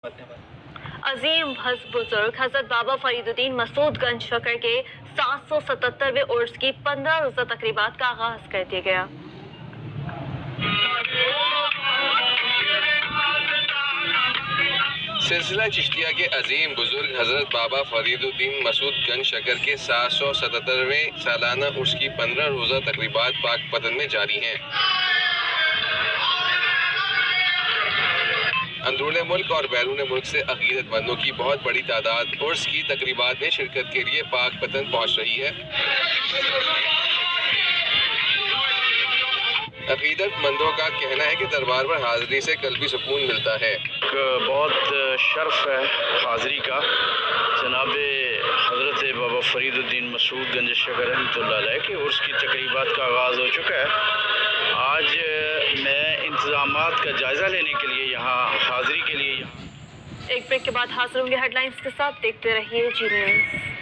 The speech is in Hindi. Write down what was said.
अजीम हज बुजुर्ग हजरत बाबा फरीदुद्दीन मसूद गंज शकर के 777वें उर्स की 15 रोजा तकरीबात का आगाज कर दिया गया। सिलसिला चिश्तिया के अजीम बुजुर्ग हजरत बाबा फरीदुद्दीन मसूद गंज शकर के 777वें सालाना उर्स की 15 रोजा तकरीबात पाक पतन में जारी हैं। अंदरूने मुल्क और बैरून मुल्क से अकीदतमंदों की बहुत बड़ी तादाद उर्स की तकरीबात में शिरकत के लिए पाक पतन पहुँच रही है। अकीदतमंदों का कहना है कि दरबार पर हाजिरी से कल्बी सुकून मिलता है। बहुत शर्फ है हाजिरी का। जनाब हज़रत बाबा फरीदुद्दीन मसूद गंज शकर रहमतुल्लाह अलैह के उर्स की तकरीबात का आगाज़ हो चुका है। आज मैं इंतज़ामात का जायज़ा लेने के लिए यहाँ हाजिरी के लिए एक ब्रेक के बाद हाजिर होंगे हेडलाइंस के साथ। देखते रहिए जी न्यूज़।